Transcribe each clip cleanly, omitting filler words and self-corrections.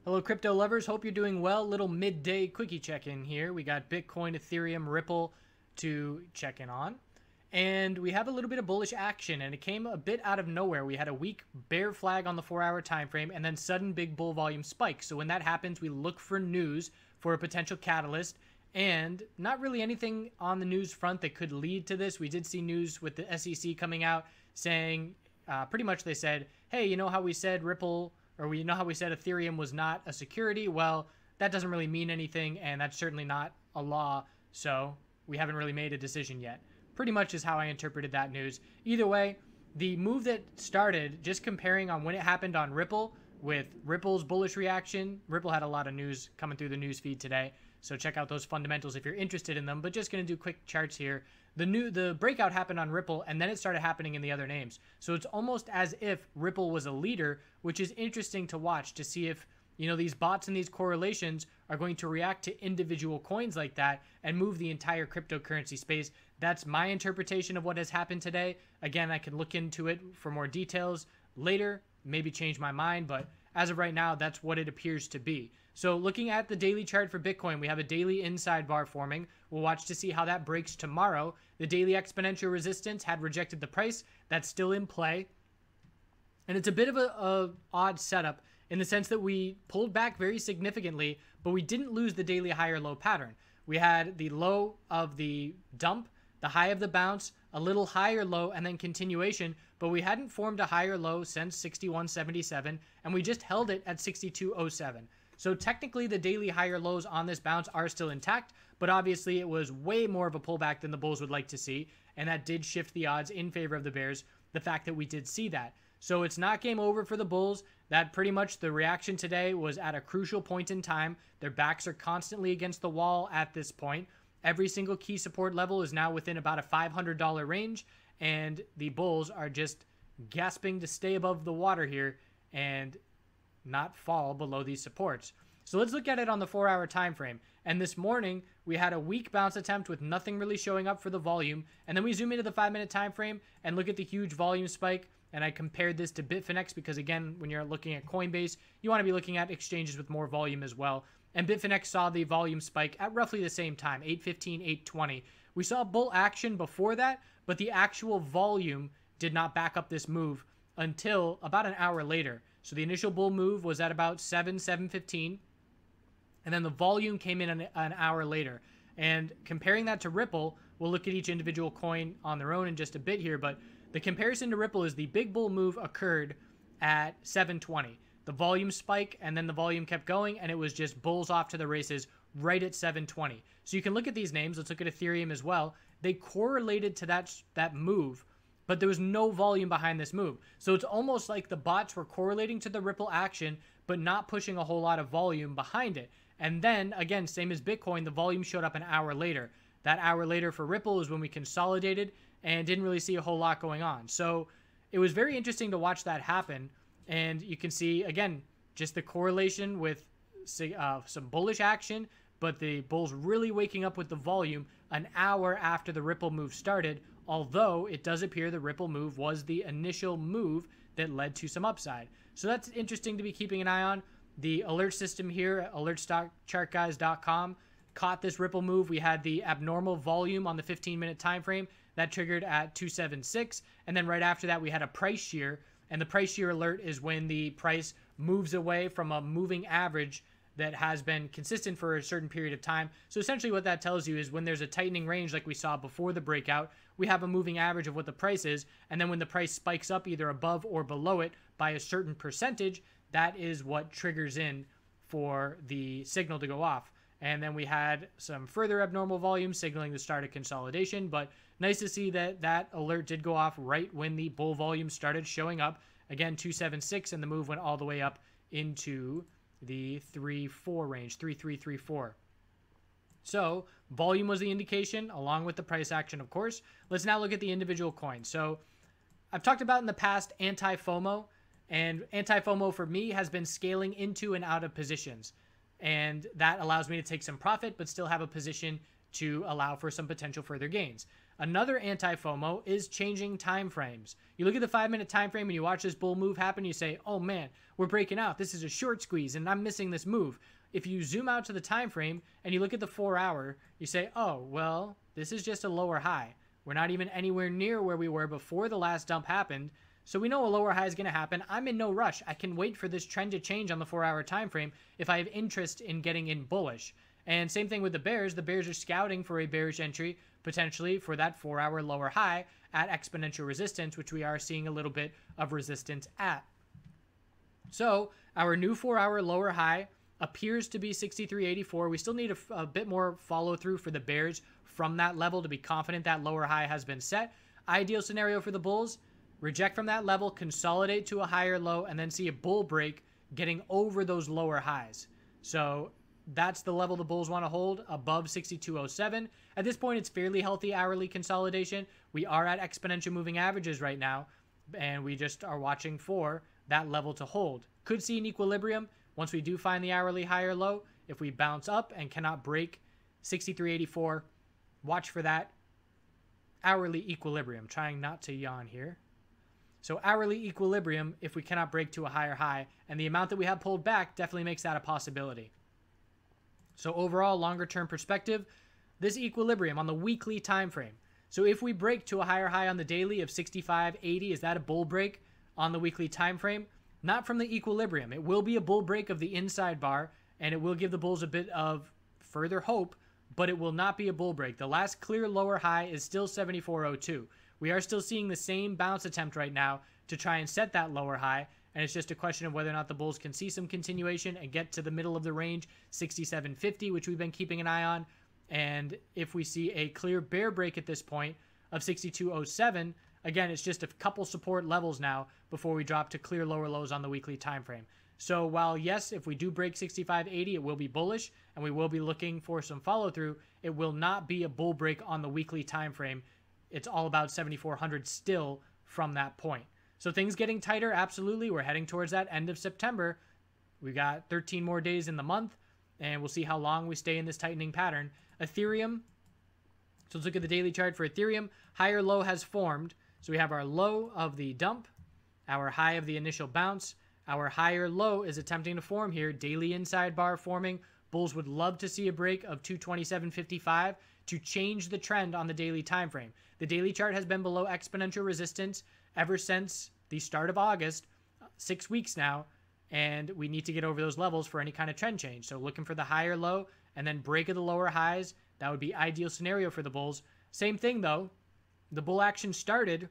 Hello, crypto lovers. Hope you're doing well. Little midday quickie check-in here. We got Bitcoin, Ethereum, Ripple to check in on. And we have a little bit of bullish action, and it came a bit out of nowhere. We had a weak bear flag on the 4-hour time frame, and then sudden big bull volume spike. So when that happens, we look for news for a potential catalyst, and not really anything on the news front that could lead to this. We did see news with the SEC coming out saying, pretty much they said, hey, you know how we said Ripple, or you know how we said Ethereum was not a security? Well, that doesn't really mean anything, and that's certainly not a law, so we haven't really made a decision yet. Pretty much is how I interpreted that news. Either way, the move that started, just comparing on when it happened on Ripple with Ripple's bullish reaction. Ripple had a lot of news coming through the news feed today, so check out those fundamentals if you're interested in them. But just going to do quick charts here. The breakout happened on Ripple, and then it started happening in the other names. So it's almost as if Ripple was a leader, which is interesting to watch to see if, you know, these bots and these correlations are going to react to individual coins like that and move the entire cryptocurrency space. That's my interpretation of what has happened today. Again, I can look into it for more details later, maybe change my mind, but as of right now, that's what it appears to be. So looking at the daily chart for Bitcoin, we have a daily inside bar forming. We'll watch to see how that breaks tomorrow. The daily exponential resistance had rejected the price. That's still in play. And it's a bit of a odd setup in the sense that we pulled back very significantly, but we didn't lose the daily higher low pattern. We had the low of the dump, the high of the bounce, a little higher low, and then continuation, but we hadn't formed a higher low since 61.77, and we just held it at 62.07. So technically the daily higher lows on this bounce are still intact, but obviously it was way more of a pullback than the bulls would like to see, and that did shift the odds in favor of the bears, the fact that we did see that. So it's not game over for the bulls. That pretty much the reaction today was at a crucial point in time. Their backs are constantly against the wall at this point. Every single key support level is now within about a $500 range, and the bulls are just gasping to stay above the water here and not fall below these supports. So let's look at it on the 4-hour time frame. And this morning, we had a weak bounce attempt with nothing really showing up for the volume. And then we zoom into the 5-minute time frame and look at the huge volume spike. And I compared this to Bitfinex because, again, when you're looking at Coinbase, you want to be looking at exchanges with more volume as well. And Bitfinex saw the volume spike at roughly the same time, 8:15, 8:20. We saw bull action before that, but the actual volume did not back up this move until about an hour later. So the initial bull move was at about 7:15, and then the volume came in an hour later. And comparing that to Ripple, we'll look at each individual coin on their own in just a bit here, but the comparison to Ripple is the big bull move occurred at 7:20. The volume spike, and then the volume kept going, and it was just bulls off to the races right at 7:20. So you can look at these names. Let's look at Ethereum as well. They correlated to that move, but there was no volume behind this move. So it's almost like the bots were correlating to the Ripple action, but not pushing a whole lot of volume behind it. And then, again, same as Bitcoin, the volume showed up an hour later. That hour later for Ripple is when we consolidated and didn't really see a whole lot going on. So it was very interesting to watch that happen. And you can see, again, just the correlation with some bullish action, but the bulls really waking up with the volume an hour after the Ripple move started, although it does appear the Ripple move was the initial move that led to some upside. So that's interesting to be keeping an eye on. The alert system here, TheChartGuys.com, caught this Ripple move. We had the abnormal volume on the 15-minute time frame that triggered at 276, and then right after that we had a price shear. And the price shear alert is when the price moves away from a moving average that has been consistent for a certain period of time. So essentially what that tells you is when there's a tightening range like we saw before the breakout, we have a moving average of what the price is. And then when the price spikes up either above or below it by a certain percentage, that is what triggers in for the signal to go off. And then we had some further abnormal volume signaling the start of consolidation, but nice to see that that alert did go off right when the bull volume started showing up. Again, 276, and the move went all the way up into the 3-4 range, 3-3-3-4. So volume was the indication along with the price action, of course. Let's now look at the individual coins. So I've talked about in the past anti-FOMO, and anti-FOMO for me has been scaling into and out of positions. And that allows me to take some profit, but still have a position to allow for some potential further gains. Another anti-FOMO is changing time frames. You look at the 5-minute time frame and you watch this bull move happen, you say, oh man, we're breaking out. This is a short squeeze and I'm missing this move. If you zoom out to the time frame and you look at the 4-hour, you say, oh, well, this is just a lower high. We're not even anywhere near where we were before the last dump happened. So we know a lower high is going to happen. I'm in no rush. I can wait for this trend to change on the 4-hour time frame if I have interest in getting in bullish. And same thing with the bears. The bears are scouting for a bearish entry, potentially for that 4-hour lower high at exponential resistance, which we are seeing a little bit of resistance at. So our new 4-hour lower high appears to be 63.84. We still need a bit more follow through for the bears from that level to be confident that lower high has been set. Ideal scenario for the bulls: reject from that level, consolidate to a higher low, and then see a bull break getting over those lower highs. So that's the level the bulls want to hold, above 62.07. At this point, it's fairly healthy hourly consolidation. We are at exponential moving averages right now, and we just are watching for that level to hold. Could see an equilibrium once we do find the hourly higher low. If we bounce up and cannot break 63.84, watch for that hourly equilibrium. Trying not to yawn here. So hourly equilibrium, if we cannot break to a higher high, and the amount that we have pulled back definitely makes that a possibility. So overall, longer term perspective, this equilibrium on the weekly time frame. So if we break to a higher high on the daily of 65.80, is that a bull break on the weekly time frame? Not from the equilibrium. It will be a bull break of the inside bar, and it will give the bulls a bit of further hope, but it will not be a bull break. The last clear lower high is still 74.02. We are still seeing the same bounce attempt right now to try and set that lower high, and it's just a question of whether or not the bulls can see some continuation and get to the middle of the range, 67.50, which we've been keeping an eye on. And if we see a clear bear break at this point of 62.07, again, it's just a couple support levels now before we drop to clear lower lows on the weekly time frame. So while, yes, if we do break 65.80, it will be bullish, and we will be looking for some follow-through, it will not be a bull break on the weekly time frame. It's all about 7,400 still from that point. So things getting tighter, absolutely. We're heading towards that end of September. We got 13 more days in the month, and we'll see how long we stay in this tightening pattern. Ethereum, so let's look at the daily chart for Ethereum. Higher low has formed. So we have our low of the dump, our high of the initial bounce. Our higher low is attempting to form here. Daily inside bar forming. Bulls would love to see a break of 227.55 to change the trend on the daily time frame. The daily chart has been below exponential resistance ever since the start of August, 6 weeks now, and we need to get over those levels for any kind of trend change. So looking for the higher low and then break of the lower highs. That would be ideal scenario for the bulls. Same thing though, the bull action started,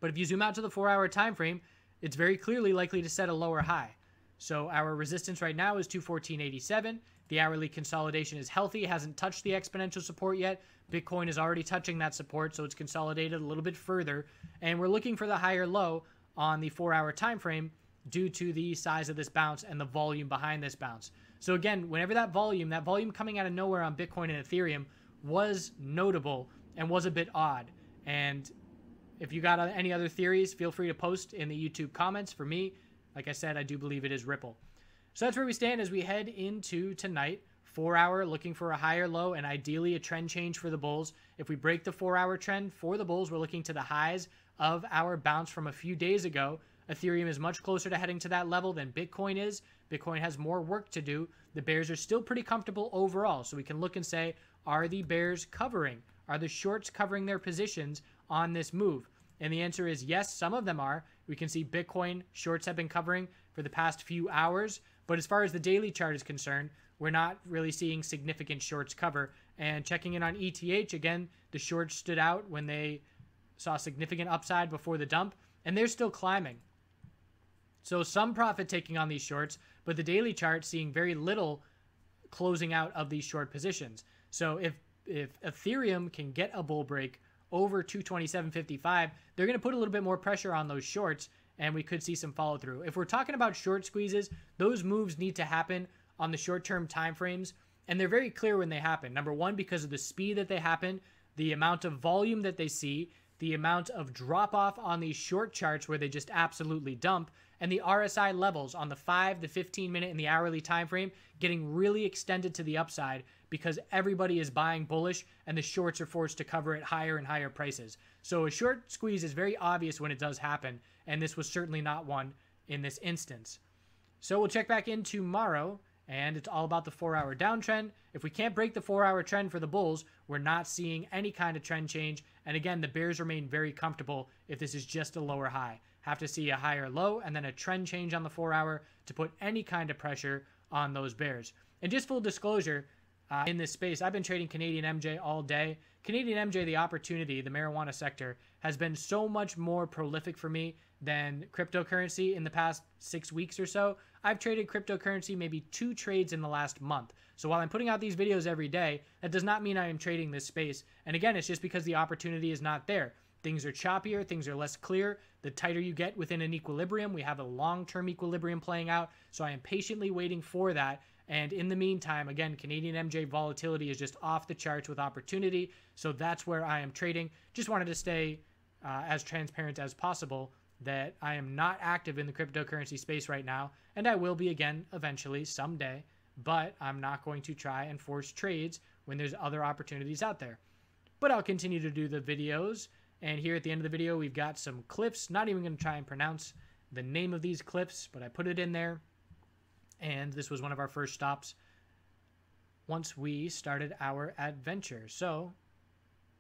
but if you zoom out to the 4-hour time frame, it's very clearly likely to set a lower high. So our resistance right now is 214.87. The hourly consolidation is healthy. It hasn't touched the exponential support yet. Bitcoin is already touching that support, so it's consolidated a little bit further. And we're looking for the higher low on the 4-hour time frame due to the size of this bounce and the volume behind this bounce. So again, whenever that volume coming out of nowhere on Bitcoin and Ethereum was notable and was a bit odd. And if you got any other theories, feel free to post in the YouTube comments. For me, like I said, I do believe it is Ripple. So that's where we stand as we head into tonight. 4-hour, looking for a higher low and ideally a trend change for the bulls. If we break the 4-hour trend for the bulls, we're looking to the highs of our bounce from a few days ago. Ethereum is much closer to heading to that level than Bitcoin is. Bitcoin has more work to do. The bears are still pretty comfortable overall. So we can look and say, are the bears covering? Are the shorts covering their positions on this move? And the answer is yes, some of them are. We can see Bitcoin shorts have been covering for the past few hours. But as far as the daily chart is concerned, we're not really seeing significant shorts cover. And checking in on ETH, again, the shorts stood out when they saw significant upside before the dump. And they're still climbing. So some profit taking on these shorts, but the daily chart seeing very little closing out of these short positions. So if Ethereum can get a bull break over 227.55, they're going to put a little bit more pressure on those shorts, and we could see some follow through. If we're talking about short squeezes, those moves need to happen on the short-term time frames, and they're very clear when they happen. Number one, because of the speed that they happen, the amount of volume that they see, the amount of drop-off on these short charts where they just absolutely dump, and the RSI levels on the 5, the 15 minute, and the hourly time frame getting really extended to the upside because everybody is buying bullish and the shorts are forced to cover at higher and higher prices. So a short squeeze is very obvious when it does happen, and this was certainly not one in this instance. So we'll check back in tomorrow, and it's all about the 4-hour downtrend. If we can't break the 4-hour trend for the bulls, we're not seeing any kind of trend change. And again, the bears remain very comfortable if this is just a lower high. Have to see a higher low and then a trend change on the 4-hour to put any kind of pressure on those bears. And just full disclosure, in this space, I've been trading Canadian MJ all day. Canadian MJ, the opportunity, the marijuana sector, has been so much more prolific for me than cryptocurrency in the past 6 weeks or so. I've traded cryptocurrency maybe 2 trades in the last month. So while I'm putting out these videos every day, that does not mean I am trading this space. And again, it's just because the opportunity is not there. Things are choppier, things are less clear. The tighter you get within an equilibrium, we have a long-term equilibrium playing out. So I am patiently waiting for that. And in the meantime, again, Canadian MJ volatility is just off the charts with opportunity. So that's where I am trading. Just wanted to stay as transparent as possible that I am not active in the cryptocurrency space right now. And I will be again eventually someday. But I'm not going to try and force trades when there's other opportunities out there. But I'll continue to do the videos. And here at the end of the video, we've got some clips. Not even going to try and pronounce the name of these clips, but I put it in there. And this was one of our first stops once we started our adventure. So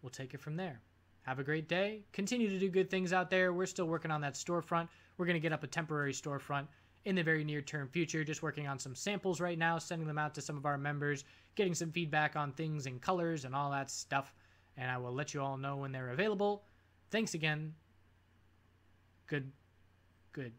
we'll take it from there. Have a great day. Continue to do good things out there. We're still working on that storefront. We're going to get up a temporary storefront in the very near term future. Just working on some samples right now, sending them out to some of our members, getting some feedback on things and colors and all that stuff. And I will let you all know when they're available. Thanks again. Good. Good.